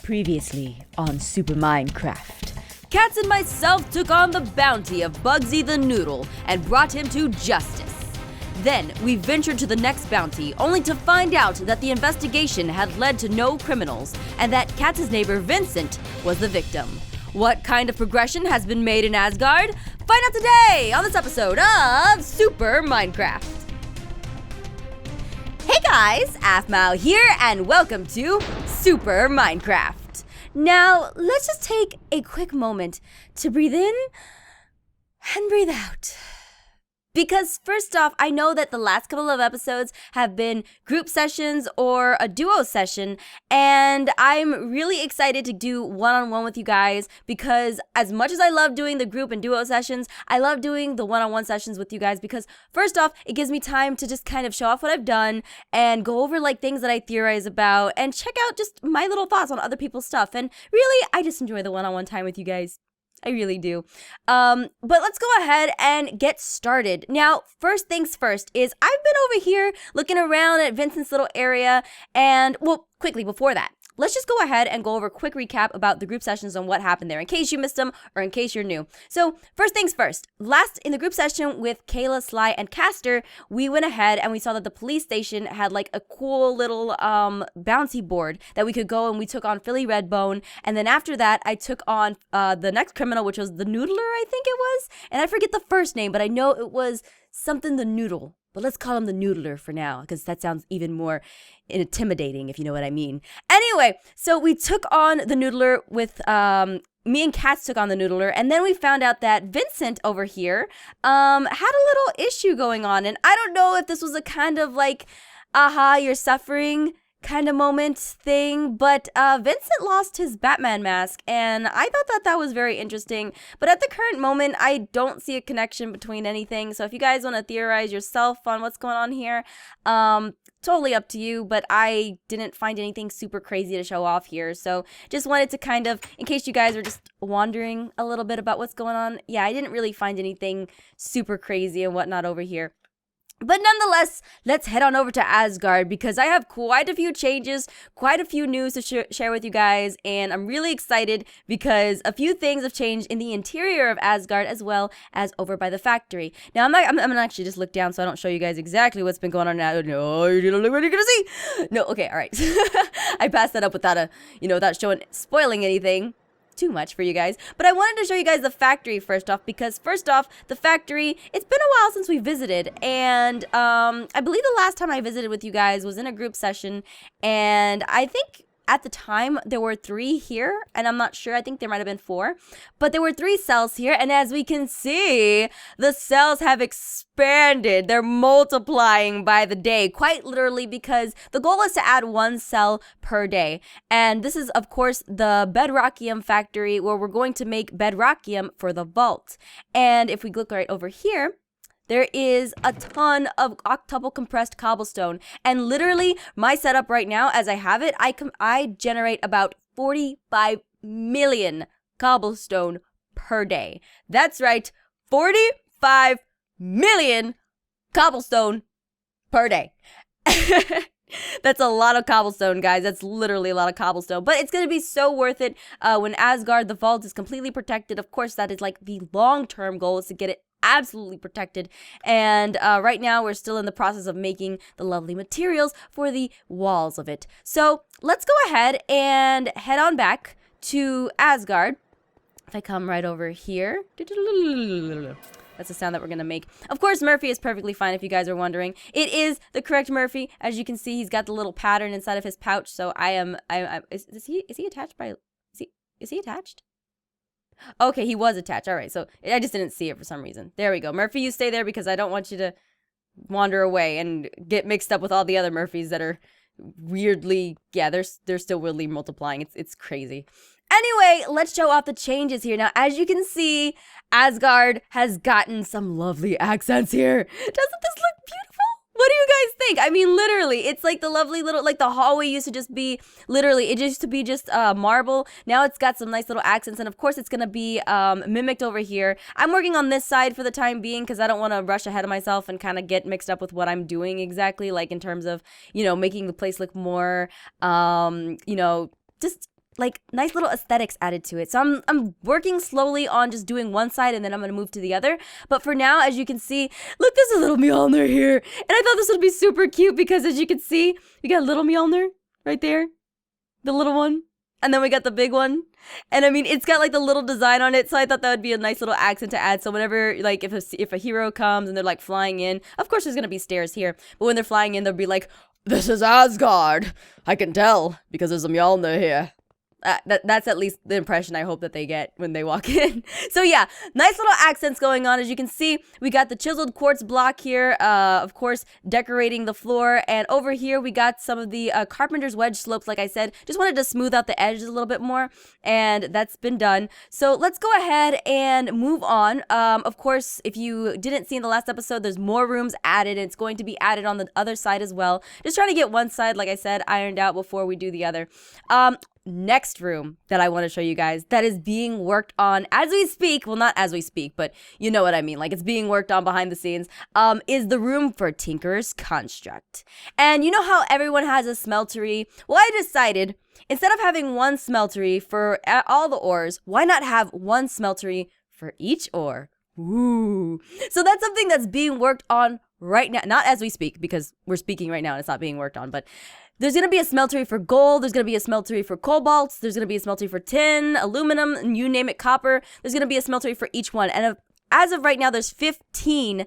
Previously on Super Minecraft. Cats and myself took on the bounty of Bugsy the Noodle and brought him to justice. Then we ventured to the next bounty, only to find out that the investigation had led to no criminals and that Cats' neighbor Vincent was the victim. What kind of progression has been made in Asgard? Find out today on this episode of Super Minecraft. Hey guys, Aphmau here and welcome to Super Minecraft. Now, let's just take a quick moment to breathe in and breathe out. Because first off, I know that the last couple of episodes have been group sessions or a duo session, and I'm really excited to do one-on-one with you guys because as much as I love doing the group and duo sessions, I love doing the one-on-one sessions with you guys because first off, it gives me time to just kind of show off what I've done and go over like things that I theorize about and check out just my little thoughts on other people's stuff. And really, I just enjoy the one-on-one time with you guys. I really do. But let's go ahead and get started. Now, first things first is I've been over here looking around at Vincent's little area and, well, quickly before that, let's just go ahead and go over a quick recap about the group sessions and what happened there in case you missed them or in case you're new. So first things first, last in the group session with Kayla, Sly, and Caster, we went ahead and we saw that the police station had like a cool little bouncy board that we could go and we took on Philly Redbone. And then after that, I took on the next criminal, which was the Noodler, I think it was. And I forget the first name, but I know it was something the Noodle. But let's call him the Noodler for now, because that sounds even more intimidating, if you know what I mean. Anyway, so we took on the Noodler with, me and Cats took on the Noodler, and then we found out that Vincent over here had a little issue going on. And I don't know if this was a kind of like, aha, you're suffering kind of moment thing, but Vincent lost his Batman mask, and I thought that that was very interesting. But at the current moment, I don't see a connection between anything. So if you guys want to theorize yourself on what's going on here, totally up to you. But I didn't find anything super crazy to show off here. So just wanted to kind of, in case you guys are just wondering a little bit about what's going on, yeah, I didn't really find anything super crazy and whatnot over here. But nonetheless, let's head on over to Asgard because I have quite a few changes, quite a few news to share with you guys, and I'm really excited because a few things have changed in the interior of Asgard as well as over by the factory. Now, I'm gonna actually just look down so I don't show you guys exactly what's been going on now. No, you don't know what you're gonna see. No, okay, all right. I passed that up without without spoiling anything too much for you guys, but I wanted to show you guys the factory first off because first off, the factory, it's been a while since we visited, and I believe the last time I visited with you guys was in a group session, and I think at the time there were 3 here, and I'm not sure, I think there might have been 4, but there were 3 cells here, and as we can see, the cells have expanded. They're multiplying by the day, quite literally, because the goal is to add 1 cell per day. And this is, of course, the Bedrockium factory where we're going to make Bedrockium for the vault. And if we look right over here, there is a ton of octuple compressed cobblestone. And literally, my setup right now, as I have it, I generate about 45 million cobblestone per day. That's right, 45 million cobblestone per day. That's a lot of cobblestone, guys. That's literally a lot of cobblestone. But it's going to be so worth it when Asgard, the vault, is completely protected. Of course, that is like the long-term goal, is to get it absolutely protected. And right now, we're still in the process of making the lovely materials for the walls of it. So let's go ahead and head on back to Asgard. If I come right over here. That's the sound that we're going to make. Of course, Murphy is perfectly fine if you guys are wondering. It is the correct Murphy. As you can see, he's got the little pattern inside of his pouch. So is he attached by, is he attached? Okay, he was attached. All right, so I just didn't see it for some reason. There we go. Murphy, you stay there because I don't want you to wander away and get mixed up with all the other Murphys that are weirdly, yeah, they're still weirdly multiplying. It's crazy. Anyway, let's show off the changes here. Now, as you can see, Asgard has gotten some lovely accents here. Doesn't this look beautiful? What do you guys think? I mean, literally, it's like the lovely little, like the hallway used to just be, literally, it used to be just marble. Now it's got some nice little accents, and of course it's going to be mimicked over here. I'm working on this side for the time being because I don't want to rush ahead of myself and kind of get mixed up with what I'm doing exactly, like in terms of, making the place look more, just like nice little aesthetics added to it. So I'm working slowly on just doing one side and then I'm gonna move to the other. But for now, as you can see, look, there's a little Mjolnir here. And I thought this would be super cute because as you can see, we got a little Mjolnir right there. The little one. And then we got the big one. And I mean, it's got like the little design on it. So I thought that would be a nice little accent to add. So whenever, like, if a hero comes and they're like flying in, of course there's going to be stairs here. But when they're flying in, they'll be like, "This is Asgard. I can tell because there's a Mjolnir here." That's at least the impression I hope that they get when they walk in. So yeah, nice little accents going on. As you can see, we got the chiseled quartz block here, of course, decorating the floor. And over here, we got some of the carpenter's wedge slopes, like I said. Just wanted to smooth out the edges a little bit more, and that's been done. So let's go ahead and move on. Of course, if you didn't see in the last episode, there's more rooms added, and it's going to be added on the other side as well. Just trying to get one side, like I said, ironed out before we do the other. Next room that I want to show you guys that is being worked on as we speak, well, not as we speak, but you know what I mean, like it's being worked on behind the scenes, is the room for Tinker's Construct. And you know how everyone has a smeltery? Well, I decided instead of having one smeltery for all the ores, why not have one smeltery for each ore? Ooh. So that's something that's being worked on right now, not as we speak, because we're speaking right now and it's not being worked on, but there's going to be a smeltery for gold, there's going to be a smeltery for cobalt, there's going to be a smeltery for tin, aluminum, and you name it, copper. There's going to be a smeltery for each one. And as of right now, there's 15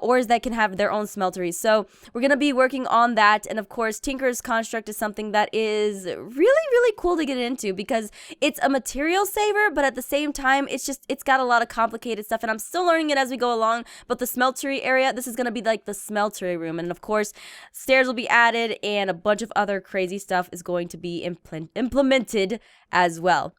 ores that can have their own smelteries. So we're going to be working on that. And of course, Tinker's Construct is something that is really, really cool to get into because it's a material saver, but at the same time, it's got a lot of complicated stuff. And I'm still learning it as we go along. But the smeltery area, this is going to be like the smeltery room. And of course, stairs will be added and a bunch of other crazy stuff is going to be implemented as well.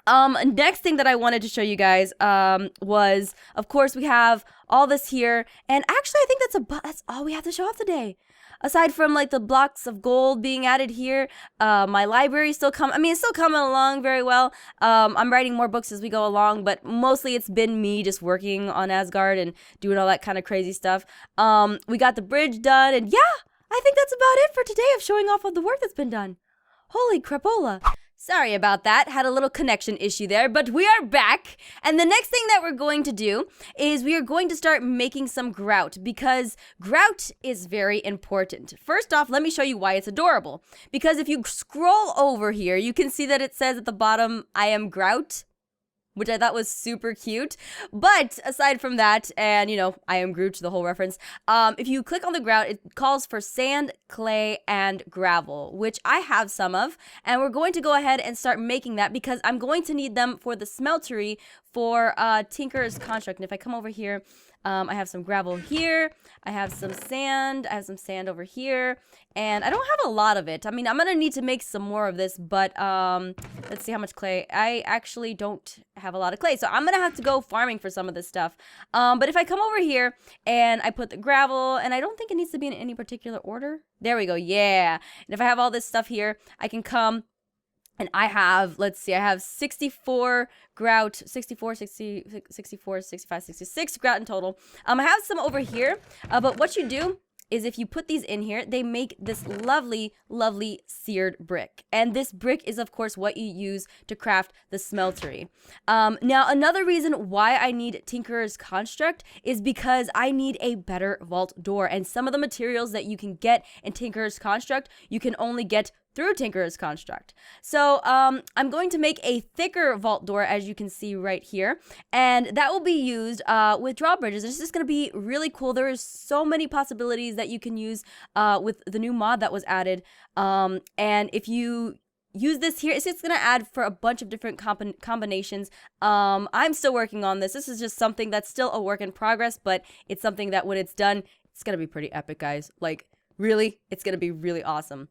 Next thing that I wanted to show you guys, was, of course, we have all this here, and actually, I think that's all we have to show off today. Aside from, like, the blocks of gold being added here, my library still it's still coming along very well. I'm writing more books as we go along, but mostly it's been me just working on Asgard and doing all that kind of crazy stuff. We got the bridge done, and yeah, I think that's about it for today of showing off all the work that's been done. Holy crapola. Sorry about that, had a little connection issue there, but we are back. And the next thing that we're going to do is we are going to start making some grout because grout is very important. First off, let me show you why it's adorable. Because if you scroll over here, you can see that it says at the bottom, "I am Grout," which I thought was super cute. But aside from that, and you know, I am Groot, the whole reference, if you click on the grout, it calls for sand, clay, and gravel, which I have some of, and we're going to go ahead and start making that because I'm going to need them for the smeltery for Tinker's Construct. And if I come over here, I have some gravel here, I have some sand over here, and I don't have a lot of it. I mean, I'm gonna need to make some more of this, but let's see how much clay. I actually don't have a lot of clay, so I'm gonna have to go farming for some of this stuff. But if I come over here and I put the gravel, and I don't think it needs to be in any particular order. There we go, yeah. And if I have all this stuff here, I can come and I have, let's see, I have 64 grout, 64, 60, 64, 65, 66 grout in total. I have some over here, but what you do is if you put these in here, they make this lovely, lovely seared brick. And this brick is, of course, what you use to craft the smeltery. Now, another reason why I need Tinker's Construct is because I need a better vault door. And some of the materials that you can get in Tinker's Construct, you can only get through Tinker's Construct. So I'm going to make a thicker vault door, as you can see right here, and that will be used with drawbridges. It's just going to be really cool. There is so many possibilities that you can use with the new mod that was added, and if you use this here, it's just going to add for a bunch of different combinations. I'm still working on this. This is just something that's still a work in progress, but it's something that when it's done, it's going to be pretty epic, guys. Like, really, it's going to be really awesome.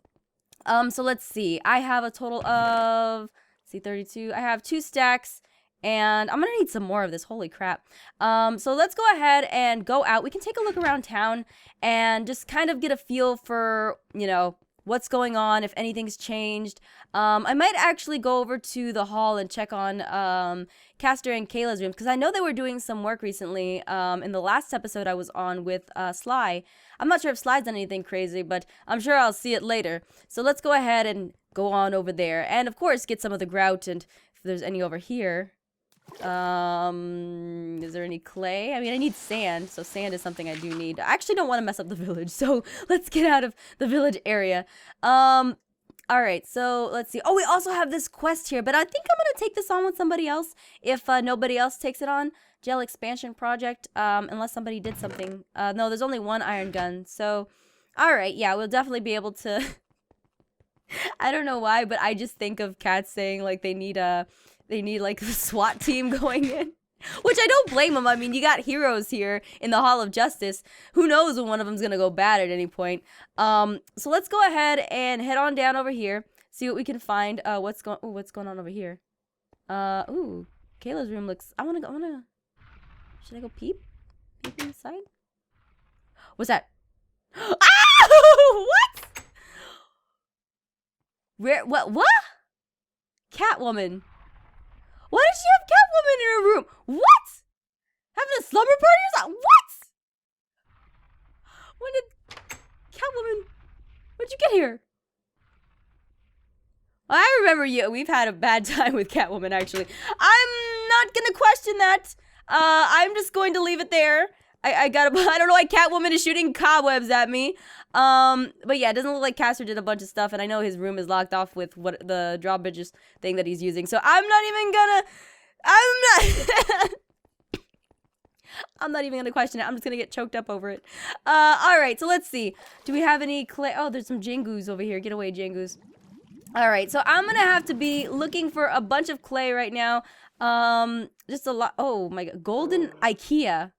So let's see. I have a total of, 32. I have 2 stacks, and I'm gonna need some more of this. Holy crap. So let's go ahead and go out. We can take a look around town and just kind of get a feel for, you know, what's going on, if anything's changed. I might actually go over to the hall and check on Castor and Kayla's rooms, because I know they were doing some work recently. In the last episode I was on with Sly. I'm not sure if Sly's done anything crazy, but I'm sure I'll see it later. So let's go ahead and go on over there. And of course, get some of the grout, and if there's any over here. Is there any clay? I mean, I need sand, so sand is something I do need. I actually don't want to mess up the village, so let's get out of the village area. Alright, so let's see. Oh, we also have this quest here, but I think I'm gonna take this on with somebody else if nobody else takes it on. Gel expansion project, unless somebody did something. No, there's only one iron gun, so alright, yeah, we'll definitely be able to... I don't know why, but I just think of cats saying, like, they need like the SWAT team going in. Which I don't blame them. I mean, you got heroes here in the Hall of Justice. Who knows when one of them's gonna go bad at any point. So let's go ahead and head on down over here. See what we can find. What's going on over here? Ooh, Kayla's room looks... Should I go peep? Peep inside? What's that? Ah! What? What? Catwoman. Why does she have Catwoman in her room? What? Having a slumber party or something? What? When did Catwoman... When'd you get here? I remember you. We've had a bad time with Catwoman, actually. I'm not gonna question that. I'm just going to leave it there. I don't know why Catwoman is shooting cobwebs at me. But yeah, it doesn't look like Castor did a bunch of stuff, and I know his room is locked off with what the drawbridges thing that he's using. So I'm not even gonna question it. I'm just gonna get choked up over it. Alright, so let's see. Do we have any clay? Oh, there's some Jangoos over here. Get away, Jangoos. Alright, so I'm gonna have to be looking for a bunch of clay right now. Just a lot. Oh my god. Golden IKEA.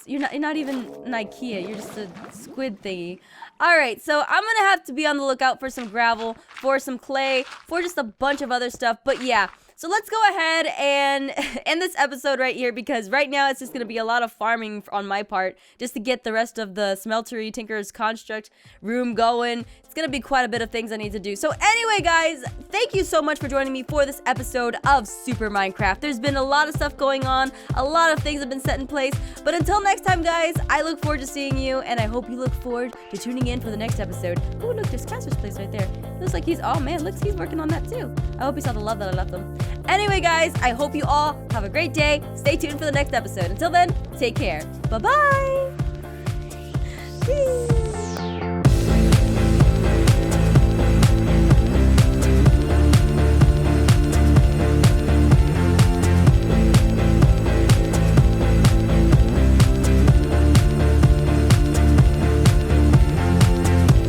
You're not even an IKEA. You're just a squid thingy. Alright, so I'm gonna have to be on the lookout for some gravel, for some clay, for just a bunch of other stuff. But yeah, so let's go ahead and end this episode right here, because right now it's just gonna be a lot of farming on my part just to get the rest of the smeltery tinker's construct room going. It's gonna be quite a bit of things I need to do. So anyway, guys, thank you so much for joining me for this episode of Super Minecraft. There's been a lot of stuff going on, a lot of things have been set in place, but until next time, guys, I look forward to seeing you, and I hope you look forward to tuning in for the next episode. Oh, look, there's Casper's place right there. Looks like he's he's working on that too. I hope he saw the love that I left him. Anyway, guys, I hope you all have a great day. Stay tuned for the next episode. Until then, take care. Bye-bye.